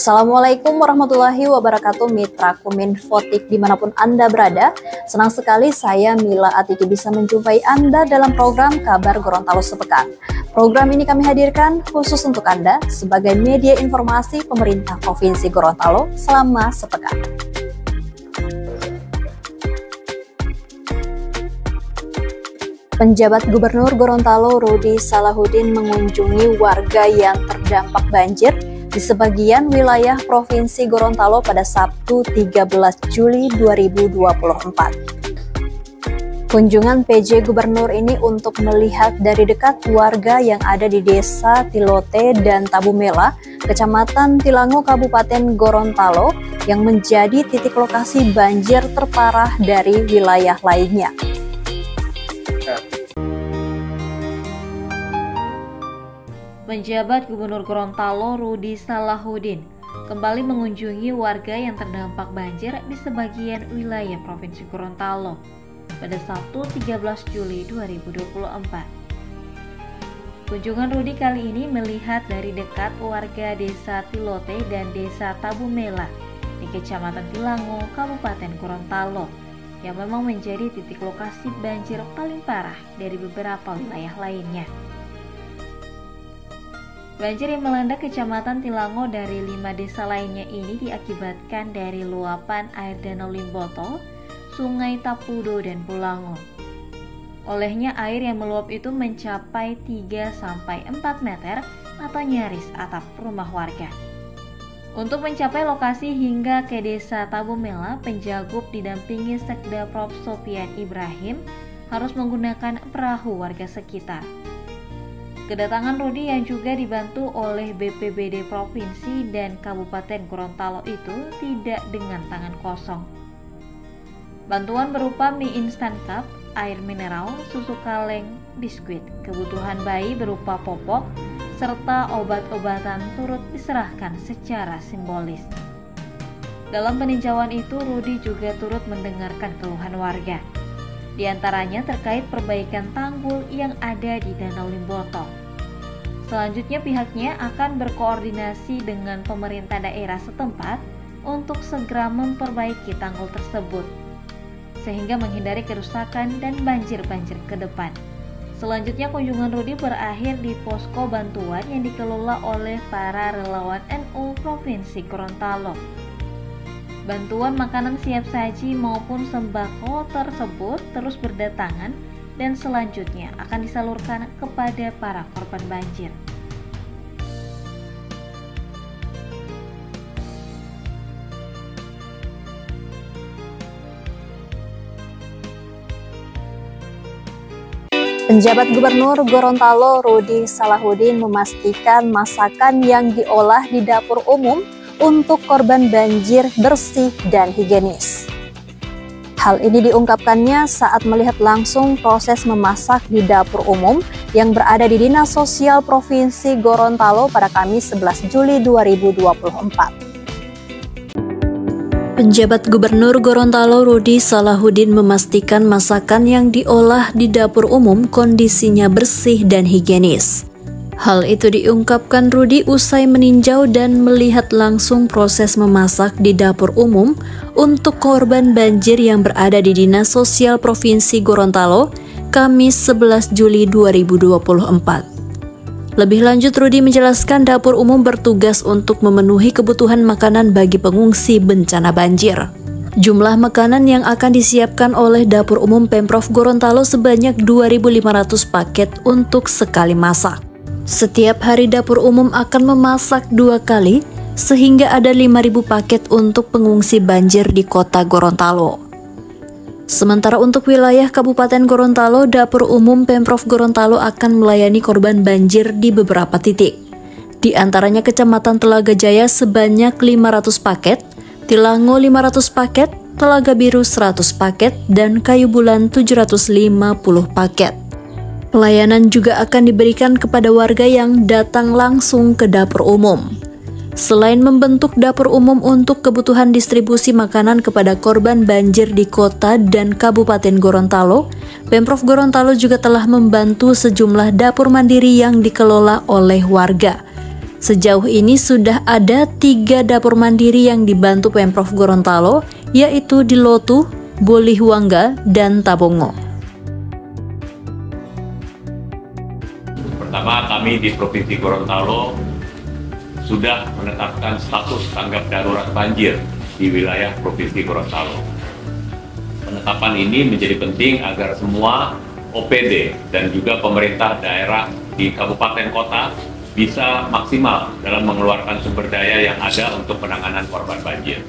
Assalamualaikum warahmatullahi wabarakatuh, mitra Kominfotik dimanapun Anda berada. Senang sekali saya Mila Atiki bisa menjumpai Anda dalam program Kabar Gorontalo Sepekan. Program ini kami hadirkan khusus untuk Anda sebagai media informasi pemerintah Provinsi Gorontalo selama sepekan. Penjabat Gubernur Gorontalo Rudy Salahuddin mengunjungi warga yang terdampak banjir di sebagian wilayah Provinsi Gorontalo pada Sabtu 13 Juli 2024. Kunjungan PJ Gubernur ini untuk melihat dari dekat warga yang ada di Desa Tilote dan Tabumela, Kecamatan Tilango, Kabupaten Gorontalo, yang menjadi titik lokasi banjir terparah dari wilayah lainnya. Penjabat Gubernur Gorontalo Rudy Salahuddin kembali mengunjungi warga yang terdampak banjir di sebagian wilayah Provinsi Gorontalo pada Sabtu 13 Juli 2024. Kunjungan Rudy kali ini melihat dari dekat warga Desa Tilote dan Desa Tabumela di Kecamatan Tilango, Kabupaten Gorontalo, yang memang menjadi titik lokasi banjir paling parah dari beberapa wilayah lainnya. Banjir yang melanda Kecamatan Tilango dari 5 desa lainnya ini diakibatkan dari luapan air Danau Limboto, Sungai Tapudo, dan Pulango. Olehnya air yang meluap itu mencapai 3-4 meter atau nyaris atap rumah warga. Untuk mencapai lokasi hingga ke Desa Tabumela, Penjagup didampingi Sekda Prof. Sofian Ibrahim harus menggunakan perahu warga sekitar. Kedatangan Rudy yang juga dibantu oleh BPBD Provinsi dan Kabupaten Gorontalo itu tidak dengan tangan kosong. Bantuan berupa mie instan cup, air mineral, susu kaleng, biskuit, kebutuhan bayi berupa popok, serta obat-obatan turut diserahkan secara simbolis. Dalam peninjauan itu, Rudy juga turut mendengarkan keluhan warga. Di antaranya terkait perbaikan tanggul yang ada di Danau Limboto. Selanjutnya pihaknya akan berkoordinasi dengan pemerintah daerah setempat untuk segera memperbaiki tanggul tersebut, sehingga menghindari kerusakan dan banjir-banjir ke depan. Selanjutnya kunjungan Rudy berakhir di posko bantuan yang dikelola oleh para relawan NU Provinsi Gorontalo. Bantuan makanan siap saji maupun sembako tersebut terus berdatangan dan selanjutnya akan disalurkan kepada para korban banjir. Penjabat Gubernur Gorontalo Rudy Salahuddin memastikan masakan yang diolah di dapur umum untuk korban banjir bersih dan higienis. Hal ini diungkapkannya saat melihat langsung proses memasak di dapur umum yang berada di Dinas Sosial Provinsi Gorontalo pada Kamis 11 Juli 2024. Penjabat Gubernur Gorontalo Rudy Salahuddin memastikan masakan yang diolah di dapur umum kondisinya bersih dan higienis. Hal itu diungkapkan Rudy usai meninjau dan melihat langsung proses memasak di dapur umum untuk korban banjir yang berada di Dinas Sosial Provinsi Gorontalo, Kamis 11 Juli 2024. Lebih lanjut, Rudy menjelaskan dapur umum bertugas untuk memenuhi kebutuhan makanan bagi pengungsi bencana banjir. Jumlah makanan yang akan disiapkan oleh dapur umum Pemprov Gorontalo sebanyak 2.500 paket untuk sekali masak. Setiap hari dapur umum akan memasak 2 kali, sehingga ada 5.000 paket untuk pengungsi banjir di kota Gorontalo. Sementara untuk wilayah Kabupaten Gorontalo, dapur umum Pemprov Gorontalo akan melayani korban banjir di beberapa titik. Di antaranya Kecamatan Telaga Jaya sebanyak 500 paket, Tilango 500 paket, Telaga Biru 100 paket, dan Kayu Bulan 750 paket. Pelayanan juga akan diberikan kepada warga yang datang langsung ke dapur umum. Selain membentuk dapur umum untuk kebutuhan distribusi makanan kepada korban banjir di kota dan Kabupaten Gorontalo, Pemprov Gorontalo juga telah membantu sejumlah dapur mandiri yang dikelola oleh warga. Sejauh ini sudah ada 3 dapur mandiri yang dibantu Pemprov Gorontalo, yaitu di Lotu, Bolihuangga, dan Tabongo. Pertama, kami di Provinsi Gorontalo sudah menetapkan status tanggap darurat banjir di wilayah Provinsi Gorontalo. Penetapan ini menjadi penting agar semua OPD dan juga pemerintah daerah di kabupaten kota bisa maksimal dalam mengeluarkan sumber daya yang ada untuk penanganan korban banjir.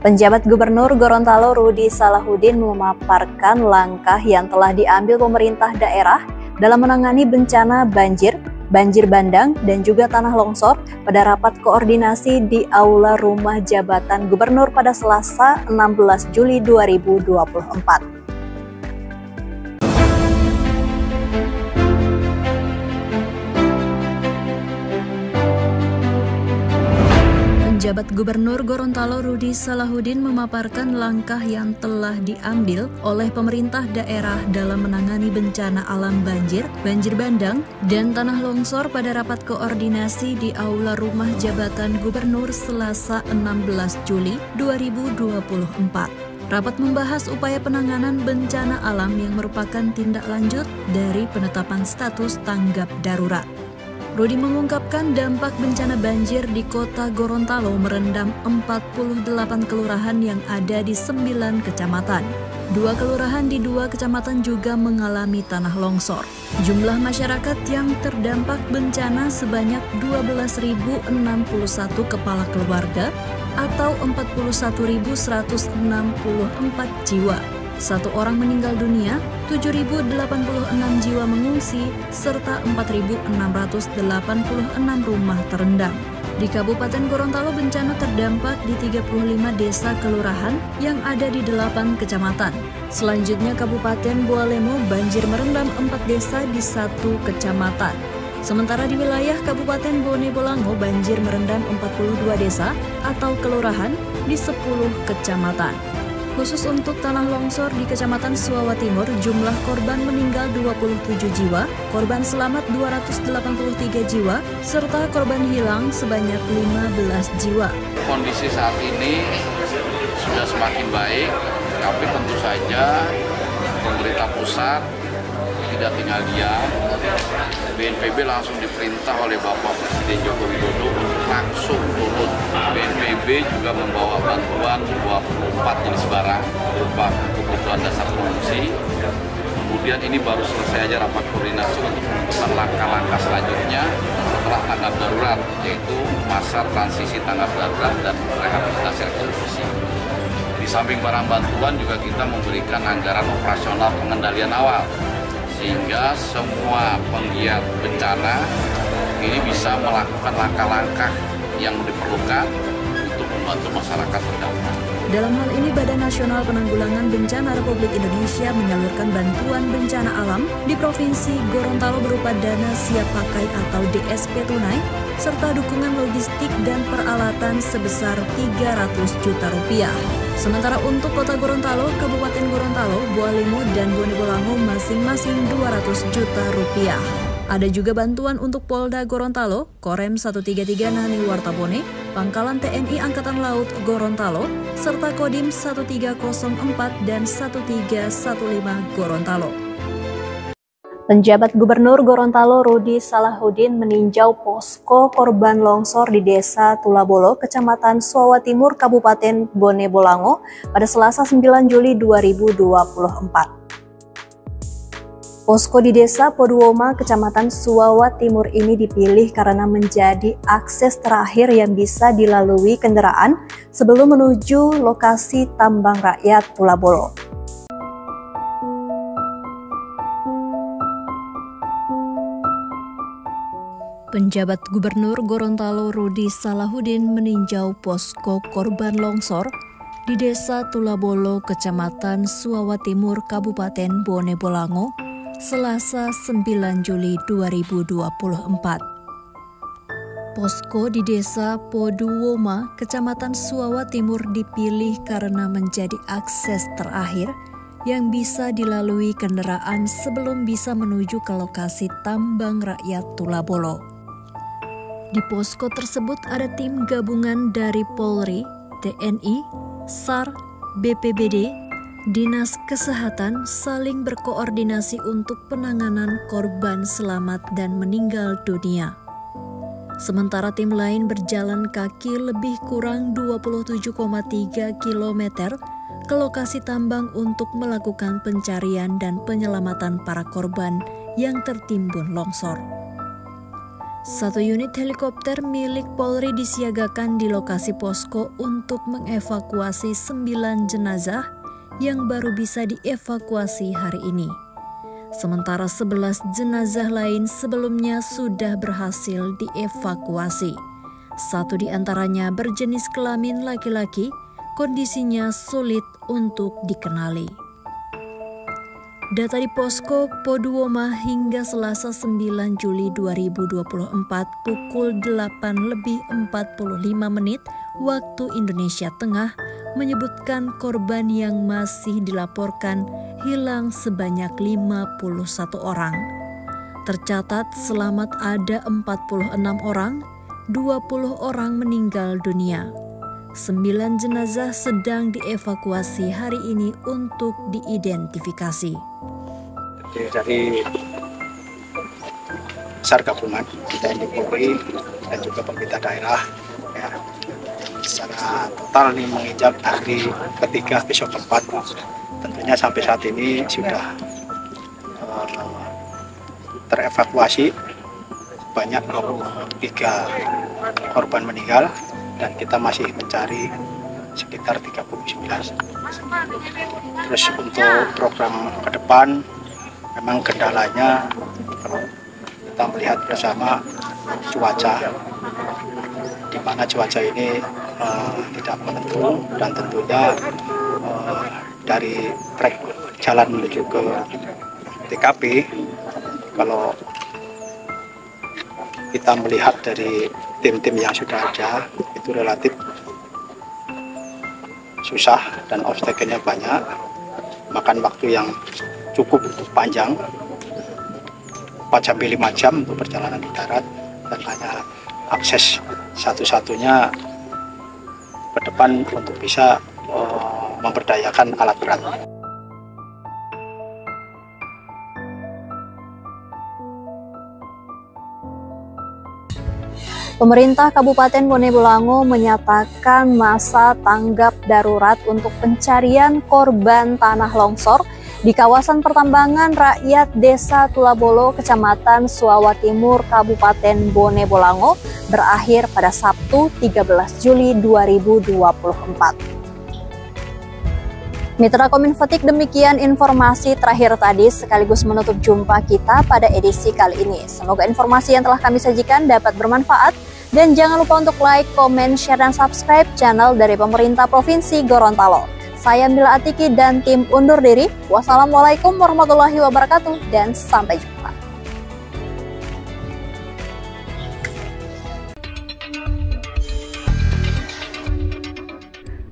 Penjabat Gubernur Gorontalo Rudi Salahuddin memaparkan langkah yang telah diambil pemerintah daerah dalam menangani bencana banjir, banjir bandang, dan juga tanah longsor pada rapat koordinasi di Aula Rumah Jabatan Gubernur pada Selasa 16 Juli 2024. Penjabat Gubernur Gorontalo Rudi Salahuddin memaparkan langkah yang telah diambil oleh pemerintah daerah dalam menangani bencana alam banjir, banjir bandang, dan tanah longsor pada rapat koordinasi di Aula Rumah Jabatan Gubernur Selasa 16 Juli 2024. Rapat membahas upaya penanganan bencana alam yang merupakan tindak lanjut dari penetapan status tanggap darurat. Rudi mengungkapkan dampak bencana banjir di kota Gorontalo merendam 48 kelurahan yang ada di 9 kecamatan. 2 kelurahan di 2 kecamatan juga mengalami tanah longsor. Jumlah masyarakat yang terdampak bencana sebanyak 12.061 kepala keluarga atau 41.164 jiwa. 1 orang meninggal dunia, 7.086 jiwa mengungsi, serta 4.686 rumah terendam. Di Kabupaten Gorontalo bencana terdampak di 35 desa kelurahan yang ada di 8 kecamatan. Selanjutnya Kabupaten Bualemo banjir merendam 4 desa di 1 kecamatan. Sementara di wilayah Kabupaten Bone Bolango banjir merendam 42 desa atau kelurahan di 10 kecamatan. Khusus untuk tanah longsor di Kecamatan Suawa Timur, jumlah korban meninggal 27 jiwa, korban selamat 283 jiwa, serta korban hilang sebanyak 15 jiwa. Kondisi saat ini sudah semakin baik, tapi tentu saja pemerintah pusat tidak tinggal diam. BNPB langsung diperintah oleh Bapak Presiden Joko Widodo langsung turun. BNPB juga membawa bantuan 24 jenis barang berupa kebutuhan dasar pengungsi. Kemudian ini baru selesai aja rapat koordinasi untuk menentukan langkah-langkah selanjutnya setelah tanggap darurat, yaitu masa transisi tanggap darurat dan rehabilitasi rekonstruksi. Di samping barang bantuan juga kita memberikan anggaran operasional pengendalian awal, sehingga semua penggiat bencana ini bisa melakukan langkah-langkah yang diperlukan untuk membantu masyarakat terdampak. Dalam hal ini, Badan Nasional Penanggulangan Bencana Republik Indonesia menyalurkan bantuan bencana alam di Provinsi Gorontalo berupa dana siap pakai atau DSP tunai, serta dukungan logistik dan peralatan sebesar 300 juta rupiah. Sementara untuk Kota Gorontalo, Kabupaten Gorontalo, Bualemo, dan Bone Bolango masing-masing 200 juta rupiah. Ada juga bantuan untuk Polda Gorontalo, Korem 133 Nani Wartabone, Pangkalan TNI Angkatan Laut Gorontalo, serta Kodim 1304 dan 1315 Gorontalo. Penjabat Gubernur Gorontalo Rudi Salahuddin meninjau posko korban longsor di Desa Tulabolo, Kecamatan Suawa Timur, Kabupaten Bone Bolango pada Selasa 9 Juli 2024. Posko di Desa Poduoma, Kecamatan Suawa Timur ini dipilih karena menjadi akses terakhir yang bisa dilalui kendaraan sebelum menuju lokasi tambang rakyat Tulabolo. Penjabat Gubernur Gorontalo Rudi Salahuddin meninjau posko korban longsor di Desa Tulabolo, Kecamatan Suawa Timur, Kabupaten Bone Bolango, Selasa 9 Juli 2024. Posko di Desa Poduoma, Kecamatan Suawa Timur dipilih karena menjadi akses terakhir yang bisa dilalui kendaraan sebelum bisa menuju ke lokasi tambang rakyat Tulabolo. Di posko tersebut ada tim gabungan dari Polri, TNI, SAR, BPBD, Dinas Kesehatan saling berkoordinasi untuk penanganan korban selamat dan meninggal dunia. Sementara tim lain berjalan kaki lebih kurang 27,3 km ke lokasi tambang untuk melakukan pencarian dan penyelamatan para korban yang tertimbun longsor. Satu unit helikopter milik Polri disiagakan di lokasi posko untuk mengevakuasi 9 jenazah yang baru bisa dievakuasi hari ini. Sementara 11 jenazah lain sebelumnya sudah berhasil dievakuasi. Satu di antaranya berjenis kelamin laki-laki, kondisinya sulit untuk dikenali. Data di posko Poduoma hingga Selasa 9 Juli 2024 pukul 8:45 waktu Indonesia Tengah menyebutkan korban yang masih dilaporkan hilang sebanyak 51 orang. Tercatat selamat ada 46 orang, 20 orang meninggal dunia. 9 jenazah sedang dievakuasi hari ini untuk diidentifikasi. Dari SAR gabungan TNI Polri dan juga pemerintah daerah ya, secara total ini menginjak hari ketiga besok keempat. Tentunya sampai saat ini sudah terevakuasi banyak 23 korban meninggal dan kita masih mencari sekitar 39. Terus untuk program ke depan memang kendalanya kalau kita melihat bersama cuaca, di mana cuaca ini tidak menentu dan tentunya dari trek jalan menuju ke TKP, kalau kita melihat dari tim-tim yang sudah ada itu relatif susah dan obstacle-nya banyak, makan waktu yang cukup panjang 4-5 jam untuk perjalanan di darat, dan hanya akses satu-satunya ke depan untuk bisa memberdayakan alat berat. Pemerintah Kabupaten Bone Bolango menyatakan masa tanggap darurat untuk pencarian korban tanah longsor di kawasan pertambangan rakyat Desa Tulabolo, Kecamatan Suawa Timur, Kabupaten Bone Bolango berakhir pada Sabtu 13 Juli 2024. Mitra Kominfotik, demikian informasi terakhir tadi sekaligus menutup jumpa kita pada edisi kali ini. Semoga informasi yang telah kami sajikan dapat bermanfaat dan jangan lupa untuk like, komen, share, dan subscribe channel dari pemerintah Provinsi Gorontalo. Saya Mila Atiki dan tim undur diri. Wassalamualaikum warahmatullahi wabarakatuh dan sampai jumpa.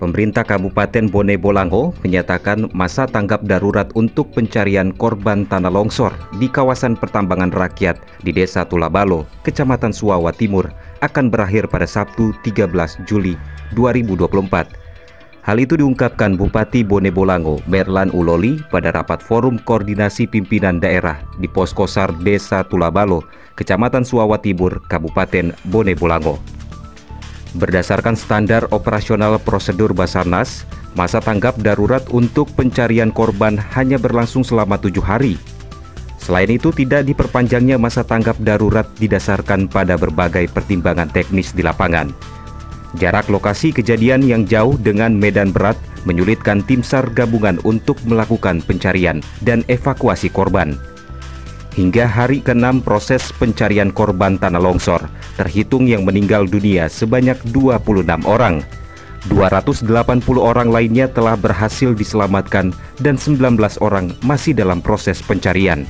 Pemerintah Kabupaten Bone Bolango menyatakan masa tanggap darurat untuk pencarian korban tanah longsor di kawasan pertambangan rakyat di Desa Tulabalo, Kecamatan Suawa Timur akan berakhir pada Sabtu 13 Juli 2024. Hal itu diungkapkan Bupati Bone Bolango, Merlan Uloli pada rapat forum koordinasi pimpinan daerah di Poskosar Desa Tulabalo, Kecamatan Suawa Timur, Kabupaten Bone Bolango. Berdasarkan standar operasional prosedur Basarnas, masa tanggap darurat untuk pencarian korban hanya berlangsung selama 7 hari. Selain itu, tidak diperpanjangnya masa tanggap darurat didasarkan pada berbagai pertimbangan teknis di lapangan. Jarak lokasi kejadian yang jauh dengan medan berat menyulitkan tim SAR gabungan untuk melakukan pencarian dan evakuasi korban. Hingga hari ke-6 proses pencarian korban tanah longsor, terhitung yang meninggal dunia sebanyak 26 orang. 280 orang lainnya telah berhasil diselamatkan dan 19 orang masih dalam proses pencarian.